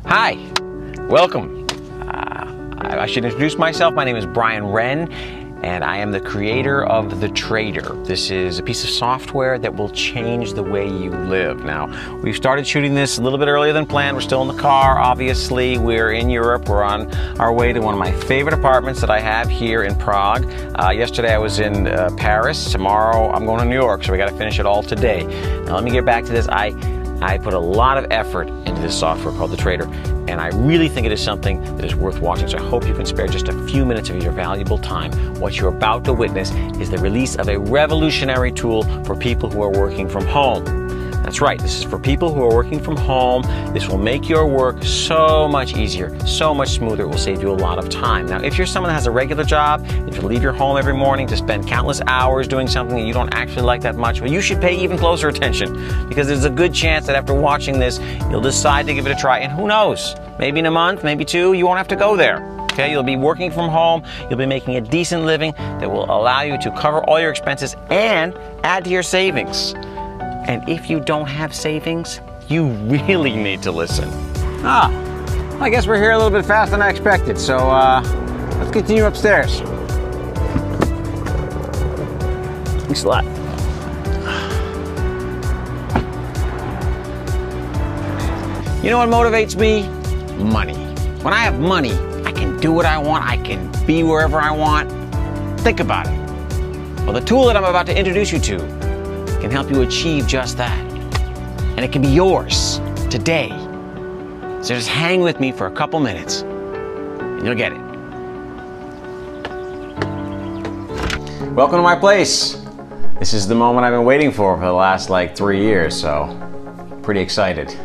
Hi, welcome. I should introduce myself. My name is Brian Wren, and I am the creator of The Trader. This is a piece of software that will change the way you live. Now, we've started shooting this a little bit earlier than planned. We're still in the car, obviously. We're in Europe. We're on our way to one of my favorite apartments that I have here in Prague. Yesterday I was in Paris. Tomorrow I'm going to New York, so we got to finish it all today. Now, let me get back to this. I put a lot of effort into this software called The Trader, and I really think it is something that is worth watching, so I hope you can spare just a few minutes of your valuable time. What you're about to witness is the release of a revolutionary tool for people who are working from home. That's right, this is for people who are working from home. This will make your work so much easier, so much smoother. It will save you a lot of time. Now, if you're someone that has a regular job, if you leave your home every morning to spend countless hours doing something that you don't actually like that much, well, you should pay even closer attention, because there's a good chance that after watching this, you'll decide to give it a try. And who knows, maybe in a month, maybe two, you won't have to go there. Okay, you'll be working from home, you'll be making a decent living that will allow you to cover all your expenses and add to your savings. And if you don't have savings, you really need to listen. I guess we're here a little bit faster than I expected, so let's continue upstairs. Thanks a lot. You know what motivates me? Money. When I have money, I can do what I want, I can be wherever I want. Think about it. Well, the tool that I'm about to introduce you to can help you achieve just that. And it can be yours today. So just hang with me for a couple minutes and you'll get it. Welcome to my place. This is the moment I've been waiting for the last like 3 years, so pretty excited.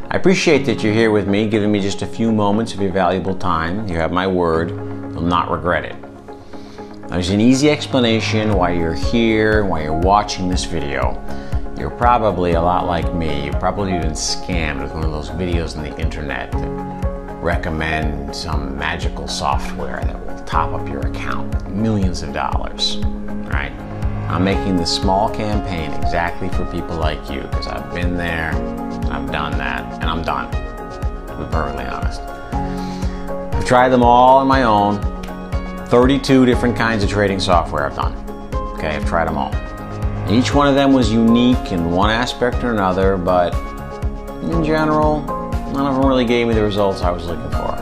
I appreciate that you're here with me, giving me just a few moments of your valuable time. You have my word, you'll not regret it. There's an easy explanation why you're here, why you're watching this video. You're probably a lot like me. You've probably been scammed with one of those videos on the internet that recommend some magical software that will top up your account with millions of dollars, right? I'm making this small campaign exactly for people like you, because I've been there, I've done that, and I'm done, to be perfectly honest. I've tried them all on my own. 32 different kinds of trading software I've done. Okay, I've tried them all. And each one of them was unique in one aspect or another, but in general, none of them really gave me the results I was looking for.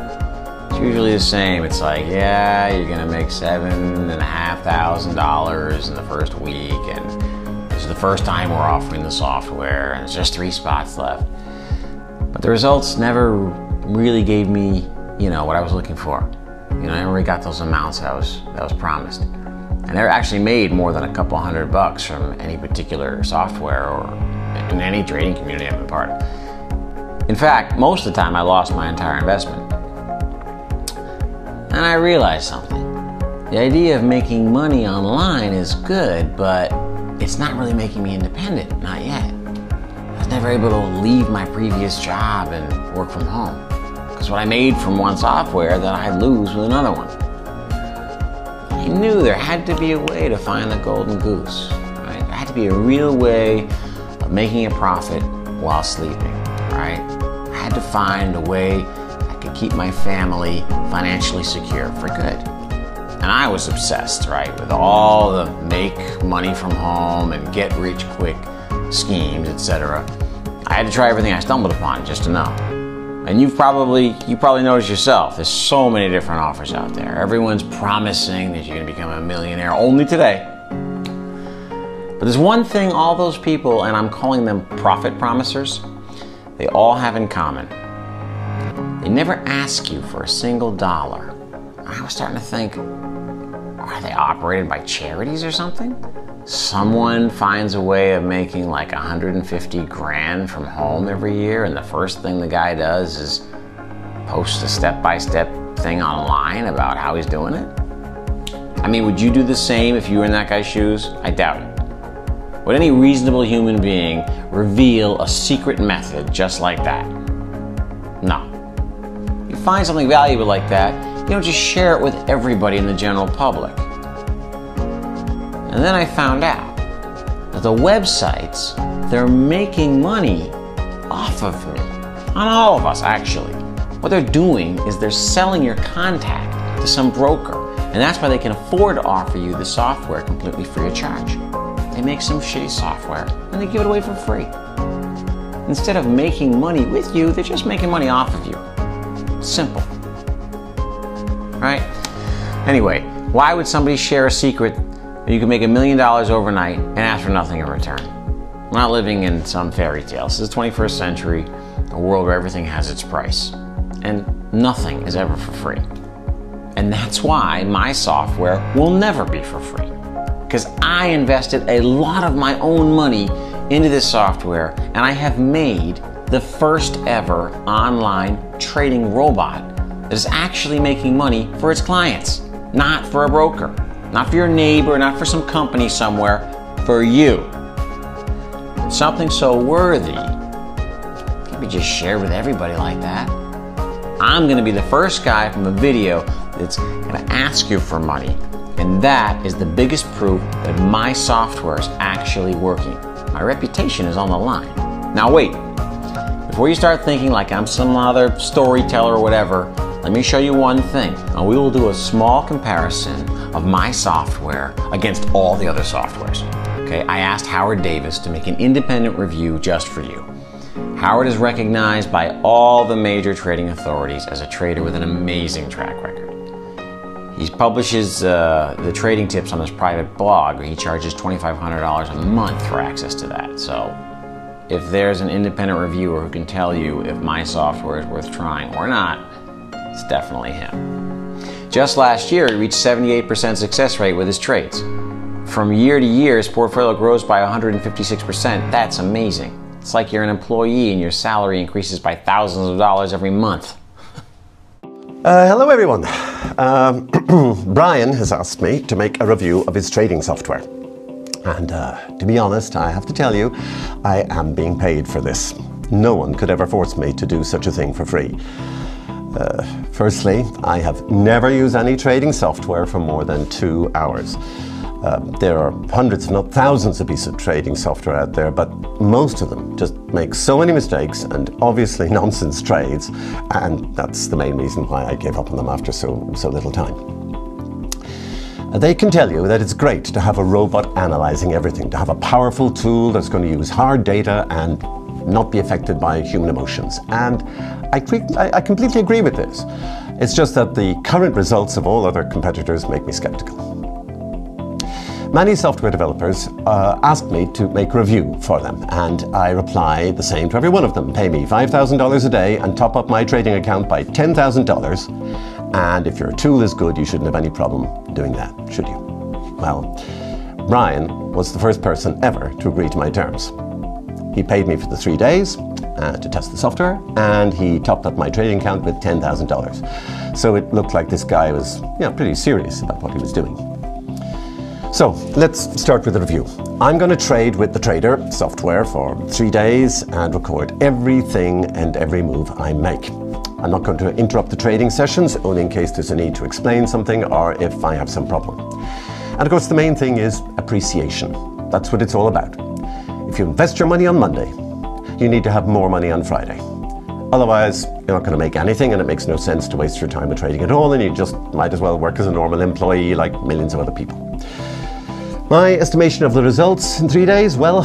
It's usually the same. It's like, yeah, you're gonna make $7,500 in the first week, and this is the first time we're offering the software, and there's just 3 spots left. But the results never really gave me, what I was looking for. I never really got those amounts that was promised. I never actually made more than a couple $100 from any particular software or in any trading community I've been part of. In fact, most of the time I lost my entire investment. And I realized something. The idea of making money online is good, but it's not really making me independent, not yet. I was never able to leave my previous job and work from home. Because what I made from one software that I'd lose with another one. I knew there had to be a way to find the golden goose, right? There had to be a real way of making a profit while sleeping, right? I had to find a way I could keep my family financially secure for good. And I was obsessed, right, with all the make money from home and get rich quick schemes, etc. I had to try everything I stumbled upon just to know. And you probably noticed yourself, there's so many different offers out there. Everyone's promising that you're gonna become a millionaire only today. But there's one thing all those people, and I'm calling them profit promisers, they all have in common. They never ask you for a single dollar. I was starting to think, are they operated by charities or something? Someone finds a way of making like 150 grand from home every year, and the first thing the guy does is post a step-by-step thing online about how he's doing it? I mean, would you do the same if you were in that guy's shoes? I doubt it. Would any reasonable human being reveal a secret method just like that? No. If you find something valuable like that, you don't just share it with everybody in the general public. And then I found out that the websites, they're making money off of me. on all of us actually. What they're doing is they're selling your contact to some broker, and that's why they can afford to offer you the software completely free of charge. They make some shitty software and they give it away for free. Instead of making money with you, they're just making money off of you. Simple. Right? Anyway, why would somebody share a secret that you can make $1 million overnight and ask for nothing in return? We're not living in some fairy tale. This is the 21st century, a world where everything has its price. And nothing is ever for free. And that's why my software will never be for free. Because I invested a lot of my own money into this software, and I have made the first ever online trading robot that is actually making money for its clients, not for a broker, not for your neighbor, not for some company somewhere, for you. Something so worthy can't be just shared with everybody like that. I'm going to be the first guy from a video that's going to ask you for money, and that is the biggest proof that my software is actually working. My reputation is on the line. Now wait, before you start thinking like I'm some other storyteller or whatever, let me show you one thing. Now we will do a small comparison of my software against all the other softwares. Okay, I asked Howard Davis to make an independent review just for you. Howard is recognized by all the major trading authorities as a trader with an amazing track record. He publishes the trading tips on his private blog. He charges $2,500 a month for access to that. So if there's an independent reviewer who can tell you if my software is worth trying or not, it's definitely him. Just last year, he reached 78% success rate with his trades. From year to year, his portfolio grows by 156%. That's amazing. It's like you're an employee and your salary increases by thousands of dollars every month. Hello everyone. Brian has asked me to make a review of his trading software. And to be honest, I have to tell you, I am being paid for this. No one could ever force me to do such a thing for free. Firstly, I have never used any trading software for more than 2 hours. There are hundreds, if not thousands, of pieces of trading software out there, but most of them just make so many mistakes and obviously nonsense trades, and that's the main reason why I gave up on them after so little time. They can tell you that it's great to have a robot analyzing everything, to have a powerful tool that's going to use hard data and not be affected by human emotions. And I completely agree with this. It's just that the current results of all other competitors make me skeptical. Many software developers ask me to make a review for them, and I reply the same to every one of them. Pay me $5,000 a day and top up my trading account by $10,000. And if your tool is good, you shouldn't have any problem doing that, should you? Well, Brian was the first person ever to agree to my terms. He paid me for the 3 days to test the software, and he topped up my trading account with $10,000. So it looked like this guy was pretty serious about what he was doing. So let's start with the review. I'm going to trade with the Trader software for 3 days and record everything and every move I make. I'm not going to interrupt the trading sessions, only in case there's a need to explain something or if I have some problem. And of course the main thing is appreciation. That's what it's all about. If you invest your money on Monday, you need to have more money on Friday. Otherwise, you're not going to make anything, and it makes no sense to waste your time with trading at all, and you just might as well work as a normal employee like millions of other people. My estimation of the results in 3 days, well,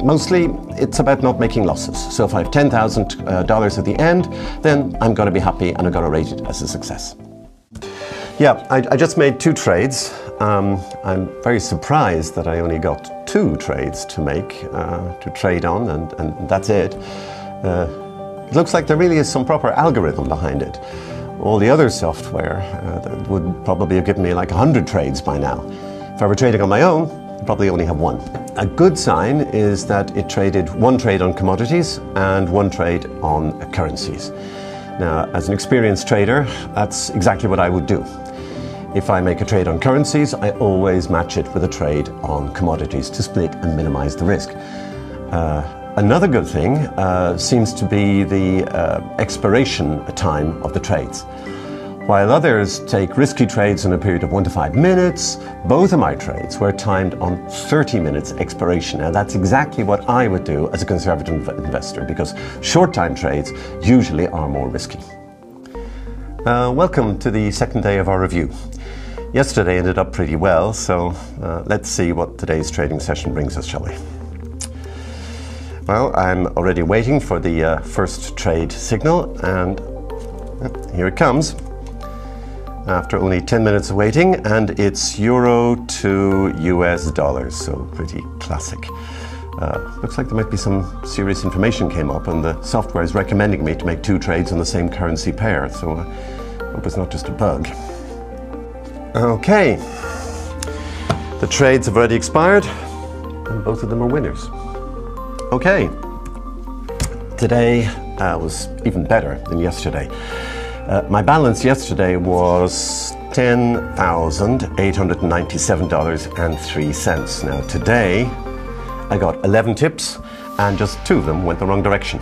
mostly it's about not making losses. So if I have $10,000 at the end, then I'm going to be happy and I'm going to rate it as a success. Yeah, I just made 2 trades. I'm very surprised that I only got 2 trades to make, to trade on, and that's it. It looks like there really is some proper algorithm behind it. All the other software that would probably have given me like 100 trades by now. If I were trading on my own, I'd probably only have 1. A good sign is that it traded 1 trade on commodities and 1 trade on currencies. Now, as an experienced trader, that's exactly what I would do. If I make a trade on currencies, I always match it with a trade on commodities to split and minimize the risk. Another good thing seems to be the expiration time of the trades. While others take risky trades in a period of 1 to 5 minutes, both of my trades were timed on 30 minutes expiration. Now that's exactly what I would do as a conservative investor, because short time trades usually are more risky. Welcome to the second day of our review. Yesterday ended up pretty well, so let's see what today's trading session brings us, shall we? Well, I'm already waiting for the first trade signal, and here it comes. After only 10 minutes of waiting, and it's euro to US dollars, so pretty classic. Looks like there might be some serious information came up, and the software is recommending me to make 2 trades on the same currency pair, so I hope it's not just a bug. Okay, the trades have already expired, and both of them are winners. Okay, today was even better than yesterday. My balance yesterday was $10,897.03. Now today I got 11 tips and just 2 of them went the wrong direction.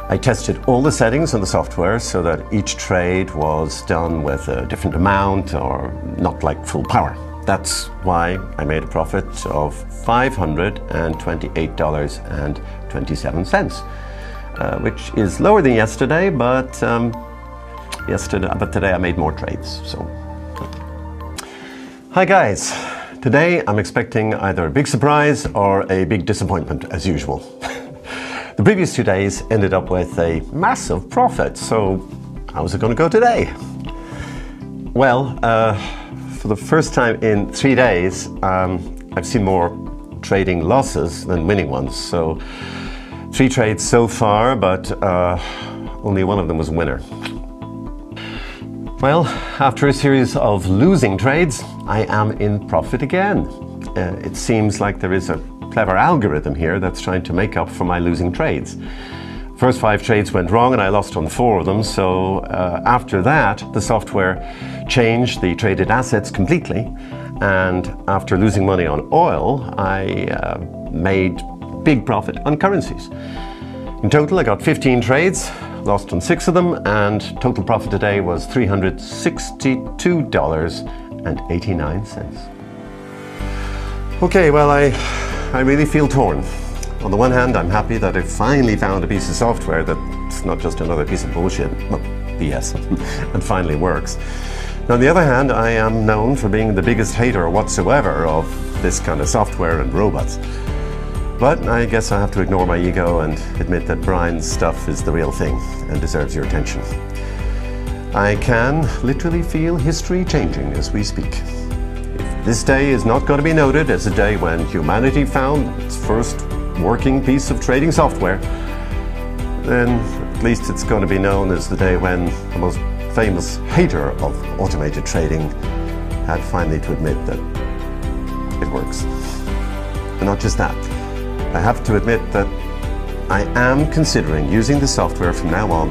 I tested all the settings on the software so that each trade was done with a different amount or not like full power. That's why I made a profit of $528.27, which is lower than yesterday, but today I made more trades. So, hi guys. Today I'm expecting either a big surprise or a big disappointment, as usual. The previous 2 days ended up with a massive profit, so how's it going to go today? Well, for the first time in 3 days, I've seen more trading losses than winning ones. So 3 trades so far, but only one of them was a winner. Well, after a series of losing trades, I am in profit again. It seems like there is a clever algorithm here that's trying to make up for my losing trades. First 5 trades went wrong and I lost on 4 of them, so after that the software changed the traded assets completely, and after losing money on oil, I made big profit on currencies. In total I got 15 trades, lost on 6 of them, and total profit today was $362.89. Okay, well I really feel torn. On the one hand, I'm happy that I finally found a piece of software that's not just another piece of bullshit, well, BS, and finally works. Now, on the other hand, I am known for being the biggest hater whatsoever of this kind of software and robots. But I guess I have to ignore my ego and admit that Brian's stuff is the real thing and deserves your attention. I can literally feel history changing as we speak. If this day is not going to be noted as a day when humanity found its first working piece of trading software, then at least it's going to be known as the day when the most famous hater of automated trading had finally to admit that it works. And not just that, I have to admit that I am considering using the software from now on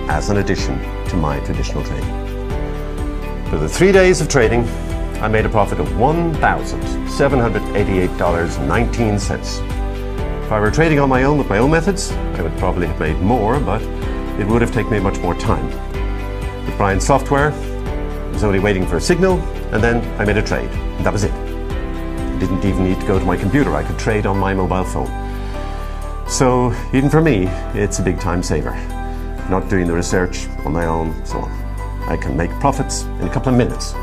as an addition to my traditional trading. For the 3 days of trading, I made a profit of $1,788.19. If I were trading on my own with my own methods, I would probably have made more, but it would have taken me much more time. With Brian's software, I was only waiting for a signal, and then I made a trade, and that was it. I didn't even need to go to my computer. I could trade on my mobile phone. So even for me, it's a big time saver. Not doing the research on my own, so on. I can make profits in a couple of minutes.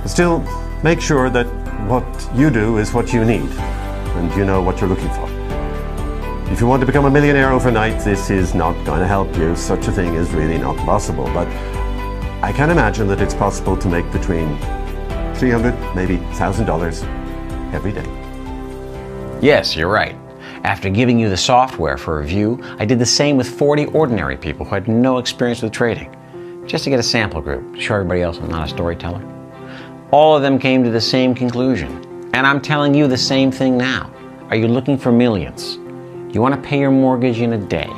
But still, make sure that what you do is what you need, and you know what you're looking for. If you want to become a millionaire overnight, this is not going to help you. Such a thing is really not possible, but I can imagine that it's possible to make between $300, maybe $1,000 every day. Yes, you're right. After giving you the software for review, I did the same with 40 ordinary people who had no experience with trading, just to get a sample group, to show everybody else I'm not a storyteller. All of them came to the same conclusion, and I'm telling you the same thing now. Are you looking for millions? Do you want to pay your mortgage in a day?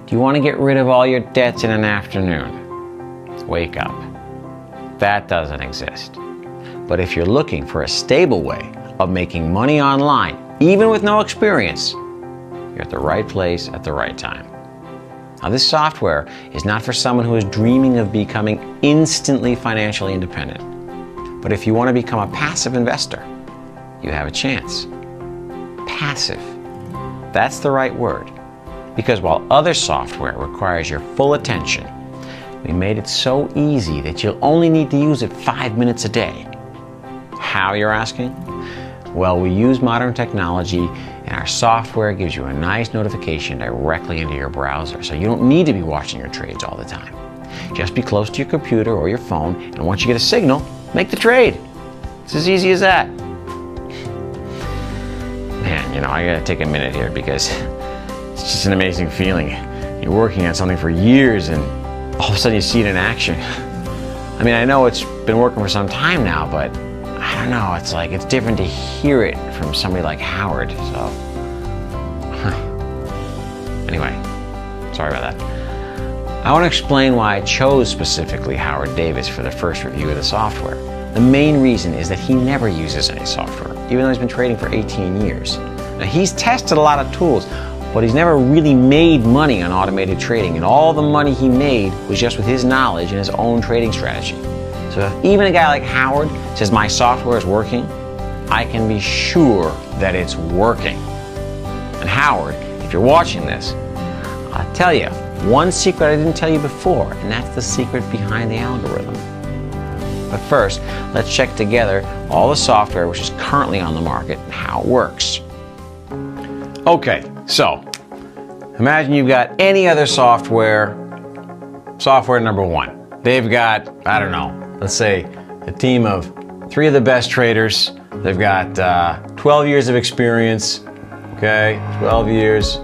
Do you want to get rid of all your debts in an afternoon? Wake up. That doesn't exist. But if you're looking for a stable way of making money online, even with no experience, you're at the right place at the right time. Now, this software is not for someone who is dreaming of becoming instantly financially independent. But if you want to become a passive investor, you have a chance. Passive. That's the right word. Because while other software requires your full attention, we made it so easy that you'll only need to use it 5 minutes a day. How, you're asking? Well, we use modern technology, and our software gives you a nice notification directly into your browser, so you don't need to be watching your trades all the time. Just be close to your computer or your phone, and once you get a signal, make the trade. It's as easy as that. Man, you know, I gotta take a minute here because it's just an amazing feeling. You're working on something for years, and all of a sudden you see it in action. I mean, I know it's been working for some time now, but I don't know, it's like, it's different to hear it from somebody like Howard, so. Anyway, sorry about that. I want to explain why I chose specifically Howard Davis for the first review of the software. The main reason is that he never uses any software, even though he's been trading for 18 years. Now, he's tested a lot of tools, but he's never really made money on automated trading, and all the money he made was just with his knowledge and his own trading strategy. So if even a guy like Howard says my software is working, I can be sure that it's working. And Howard, if you're watching this, I'll tell you one secret I didn't tell you before, and that's the secret behind the algorithm. But first, let's check together all the software which is currently on the market and how it works. Okay, so imagine you've got any other software number one. They've got, I don't know, let's say a team of 3 of the best traders. They've got 12 years of experience, okay, 12 years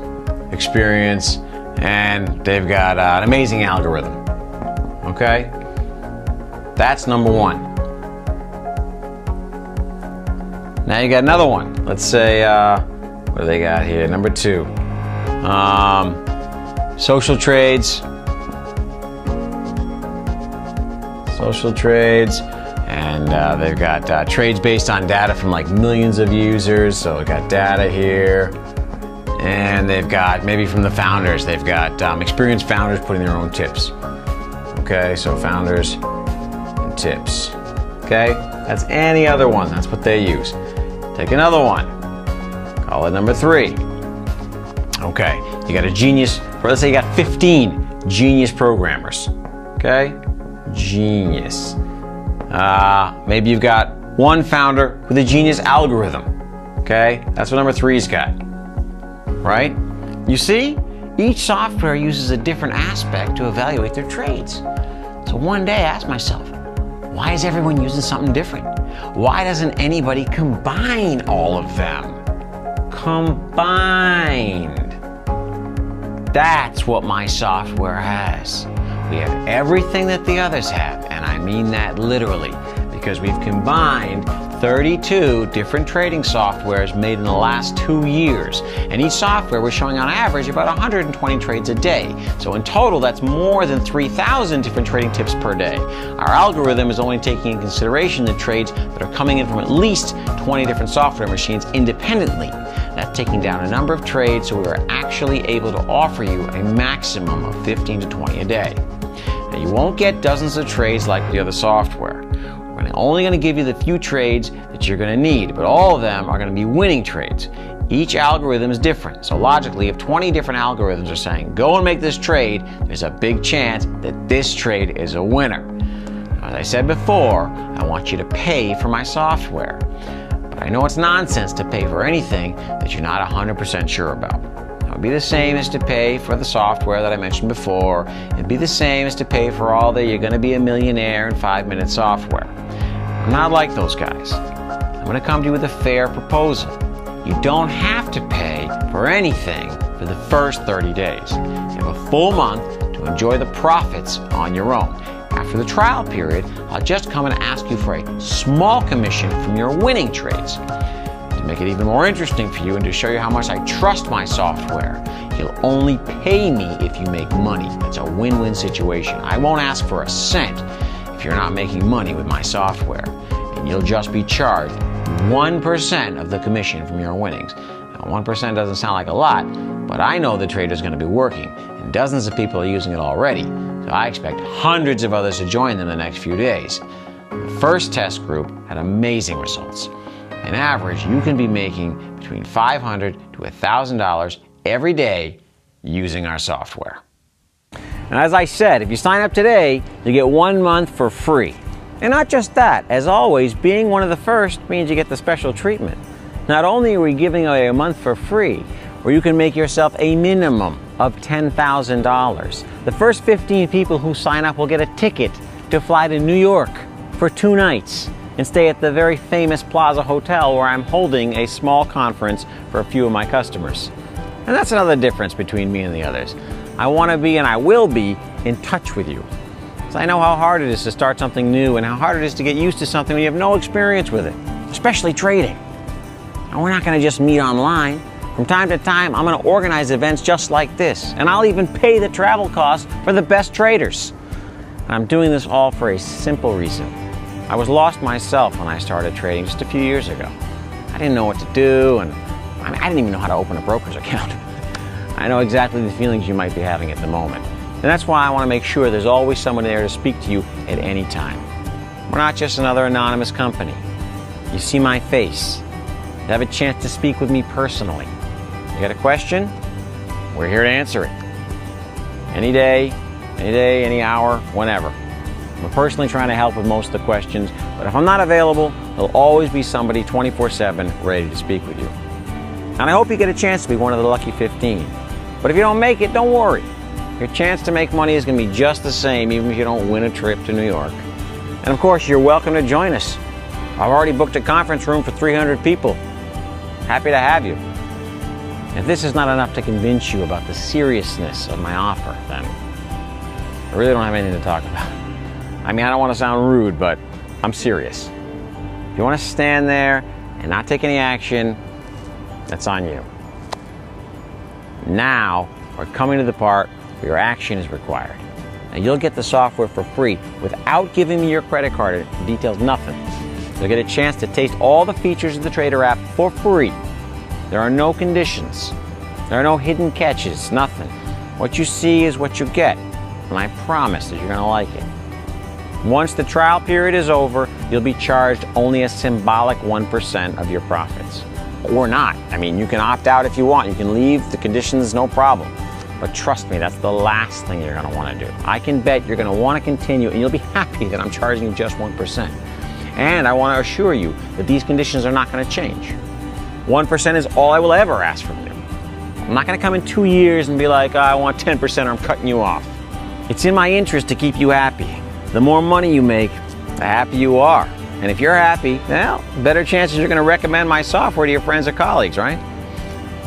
experience, and they've got an amazing algorithm, okay? That's number one. Now you got another one. Let's say, what do they got here? Number 2. Social trades. Social trades, and they've got trades based on data from like millions of users, so we've got data here, and they've got maybe from the founders, they've got experienced founders putting their own tips. Okay, so founders and tips. Okay, that's any other one, that's what they use. Take another one, call it number 3. Okay, you got a genius, or let's say you got 15 genius programmers. Okay, genius. Maybe you've got one founder with a genius algorithm. Okay, that's what number 3's got. Right? You see, each software uses a different aspect to evaluate their trades. So one day I asked myself, why is everyone using something different? Why doesn't anybody combine all of them? Combined. That's what my software has. We have everything that the others have, and I mean that literally, because we've combined 32 different trading softwares made in the last 2 years, and each software was showing on average about 120 trades a day. So in total, that's more than 3,000 different trading tips per day. Our algorithm is only taking into consideration the trades that are coming in from at least 20 different software machines independently. That's taking down a number of trades, so we are actually able to offer you a maximum of 15 to 20 a day. Now, you won't get dozens of trades like the other software. We're only going to give you the few trades that you're going to need, but all of them are going to be winning trades. Each algorithm is different, so logically, if 20 different algorithms are saying, go and make this trade, there's a big chance that this trade is a winner. Now, as I said before, I want you to pay for my software. But I know it's nonsense to pay for anything that you're not 100% sure about. It would be the same as to pay for the software that I mentioned before. It'd be the same as to pay for all the you're going to be a millionaire in 5-minute software. I'm not like those guys. I'm going to come to you with a fair proposal. You don't have to pay for anything for the first 30 days. You have a full month to enjoy the profits on your own. After the trial period, I'll just come and ask you for a small commission from your winning trades. To make it even more interesting for you and to show you how much I trust my software, you'll only pay me if you make money. It's a win-win situation. I won't ask for a cent if you're not making money with my software, and you'll just be charged 1% of the commission from your winnings. Now, 1% doesn't sound like a lot, but I know the trader's going to be working, and dozens of people are using it already, so I expect hundreds of others to join them in the next few days. The first test group had amazing results. On average, you can be making between $500 to $1,000 every day using our software. And as I said, if you sign up today, you get 1 month for free. And not just that, as always, being one of the first means you get the special treatment. Not only are we giving away a month for free, where you can make yourself a minimum of $10,000. The first 15 people who sign up will get a ticket to fly to New York for 2 nights and stay at the very famous Plaza Hotel where I'm holding a small conference for a few of my customers. And that's another difference between me and the others. I want to be, and I will be, in touch with you. Because I know how hard it is to start something new and how hard it is to get used to something when you have no experience with it, especially trading. And we're not going to just meet online. From time to time, I'm going to organize events just like this, and I'll even pay the travel costs for the best traders. And I'm doing this all for a simple reason. I was lost myself when I started trading just a few years ago. I didn't know what to do, and I didn't even know how to open a broker's account. I know exactly the feelings you might be having at the moment. And that's why I want to make sure there's always someone there to speak to you at any time. We're not just another anonymous company. You see my face. You have a chance to speak with me personally. You got a question? We're here to answer it. Any day, any hour, whenever. We're personally trying to help with most of the questions, but if I'm not available, there'll always be somebody 24/7 ready to speak with you. And I hope you get a chance to be one of the lucky 15. But if you don't make it, don't worry. Your chance to make money is going to be just the same, even if you don't win a trip to New York. And of course, you're welcome to join us. I've already booked a conference room for 300 people. Happy to have you. If this is not enough to convince you about the seriousness of my offer, then I really don't have anything to talk about. I mean, I don't want to sound rude, but I'm serious. If you want to stand there and not take any action, that's on you. Now, we're coming to the part where your action is required. And you'll get the software for free without giving me your credit card details, nothing. You'll get a chance to taste all the features of the Trader app for free. There are no conditions. There are no hidden catches, nothing. What you see is what you get, and I promise that you're going to like it. Once the trial period is over, you'll be charged only a symbolic 1% of your profits. Or not. I mean, you can opt out if you want. You can leave the conditions, no problem. But trust me, that's the last thing you're going to want to do. I can bet you're going to want to continue, and you'll be happy that I'm charging you just 1%. And I want to assure you that these conditions are not going to change. 1% is all I will ever ask from you. I'm not going to come in 2 years and be like, oh, I want 10% or I'm cutting you off. It's in my interest to keep you happy. The more money you make, the happier you are. And if you're happy, well, better chances you're going to recommend my software to your friends or colleagues, right?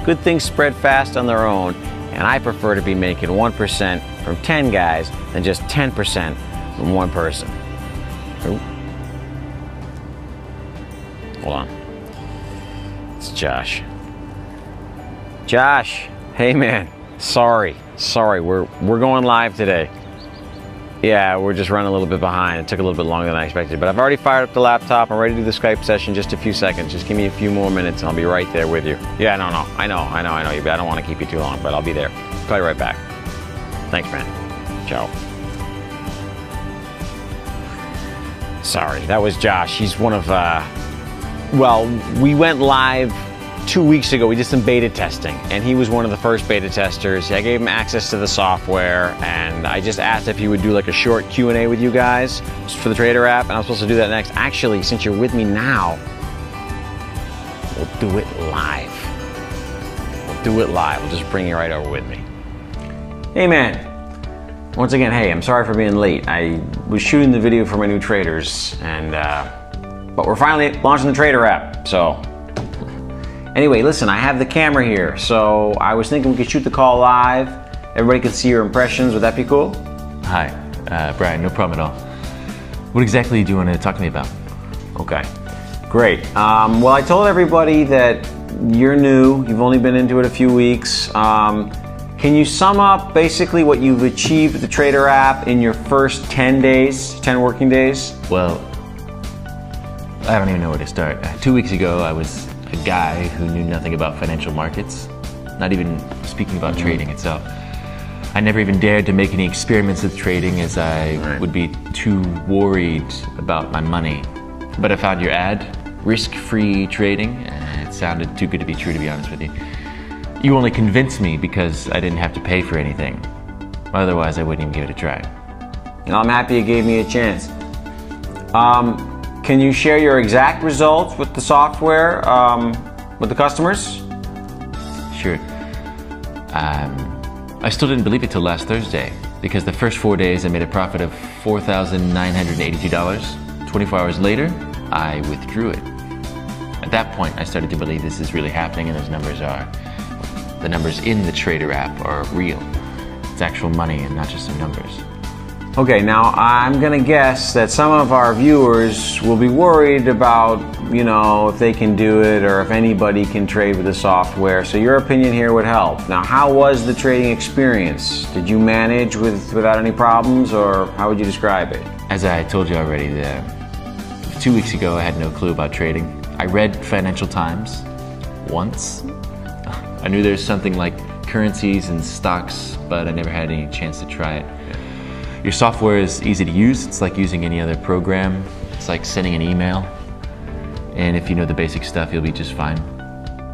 Good things spread fast on their own, and I prefer to be making 1% from 10 guys than just 10% from one person. Ooh. Hold on. It's Josh. Josh, hey man, sorry, we're going live today. Yeah, we're just running a little bit behind. It took a little bit longer than I expected, but I've already fired up the laptop. I'm ready to do the Skype session. Just a few seconds. Just give me a few more minutes and I'll be right there with you. Yeah, no, I know. I don't want to keep you too long, but I'll be there. Call you right back. Thanks, man. Ciao. Sorry, that was Josh. He's one of, well, we went live 2 weeks ago. We did some beta testing, and he was one of the first beta testers. I gave him access to the software, and I just asked if he would do like a short Q&A with you guys for the Trader app, and I was supposed to do that next. Actually, since you're with me now, we'll do it live. We'll just bring you right over with me. Hey man, once again, hey, I'm sorry for being late. I was shooting the video for my new traders, and but we're finally launching the Trader app, so. Anyway, listen, I have the camera here, so I was thinking we could shoot the call live. Everybody could see your impressions. Would that be cool? Hi, Brian, no problem at all. What exactly do you want to talk to me about? Okay, great. Well, I told everybody that you're new. You've only been into it a few weeks. Can you sum up basically what you've achieved with the Trader app in your first 10 days, 10 working days? Well, I don't even know where to start. 2 weeks ago, I was a guy who knew nothing about financial markets, not even speaking about trading itself. I I never even dared to make any experiments with trading as I would be too worried about my money. But I found your ad, risk-free trading, and it sounded too good to be true, to be honest with you. You only convinced me because I didn't have to pay for anything. Otherwise, I wouldn't even give it a try. And I'm happy you gave me a chance. Can you share your exact results with the software, with the customers? Sure. I still didn't believe it till last Thursday, because the first 4 days I made a profit of $4,982. 24 hours later, I withdrew it. At that point, I started to believe this is really happening, and the numbers in the Trader app are real. It's actual money and not just some numbers. Okay, now I'm gonna guess that some of our viewers will be worried about, if they can do it or if anybody can trade with the software. So your opinion here would help. Now, how was the trading experience? Did you manage without any problems, or how would you describe it? As I told you already, 2 weeks ago I had no clue about trading. I read Financial Times once. I knew there's something like currencies and stocks, but I never had any chance to try it. Your software is easy to use. It's like using any other program. It's like sending an email. And if you know the basic stuff, you'll be just fine.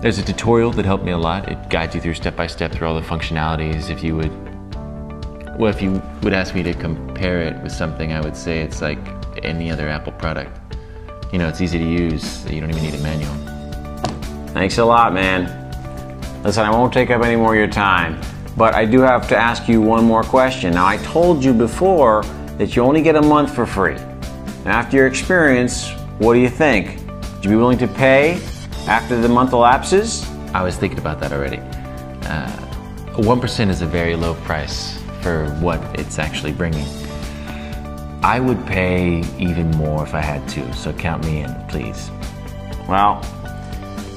There's a tutorial that helped me a lot. It guides you through step by step through all the functionalities. If you would ask me to compare it with something, I would say it's like any other Apple product. It's easy to use. You don't even need a manual. Thanks a lot, man. Listen, I won't take up any more of your time, but I do have to ask you one more question. Now, I told you before that you only get a month for free. Now, after your experience, what do you think? Would you be willing to pay after the month elapses? I was thinking about that already. 1% is a very low price for what it's actually bringing. I would pay even more if I had to, so count me in, please. Well,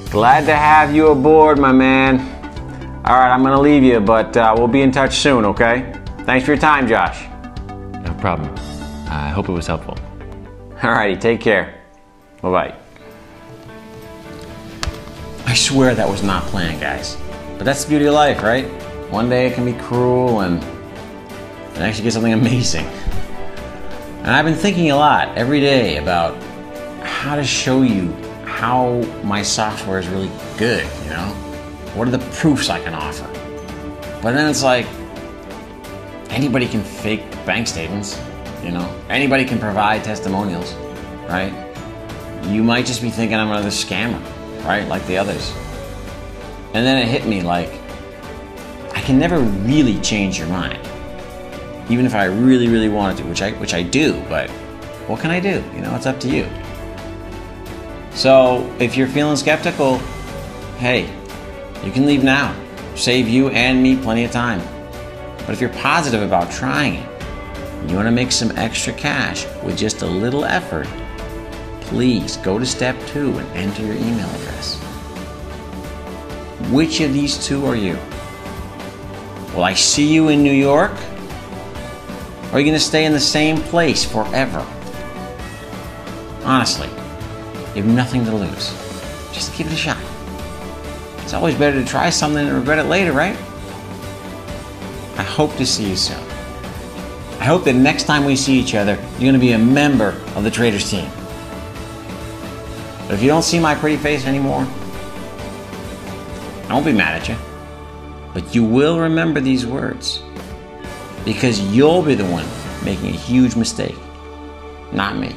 glad to have you aboard, my man. All right, I'm gonna leave you, but we'll be in touch soon, okay? Thanks for your time, Josh. No problem. I hope it was helpful. All righty, take care. Bye-bye. I swear that was not planned, guys. But that's the beauty of life, right? One day it can be cruel and the next you get something amazing. And I've been thinking a lot every day about how to show you how my software is really good, What are the proofs I can offer? But then it's like, anybody can fake bank statements, Anybody can provide testimonials, right? You might just be thinking I'm another scammer, right? Like the others. And then it hit me like, I can never really change your mind. Even if I really, really wanted to, which I do, but what can I do? It's up to you. So if you're feeling skeptical, hey, you can leave now. Save you and me plenty of time. But if you're positive about trying it, and you want to make some extra cash with just a little effort, please go to step 2 and enter your email address. Which of these two are you? Will I see you in New York? Or are you going to stay in the same place forever? Honestly, you have nothing to lose. Just give it a shot. It's always better to try something and regret it later, right? I hope to see you soon. I hope that next time we see each other, you're going to be a member of the Traders team. But if you don't see my pretty face anymore, I won't be mad at you. But you will remember these words. Because you'll be the one making a huge mistake, not me.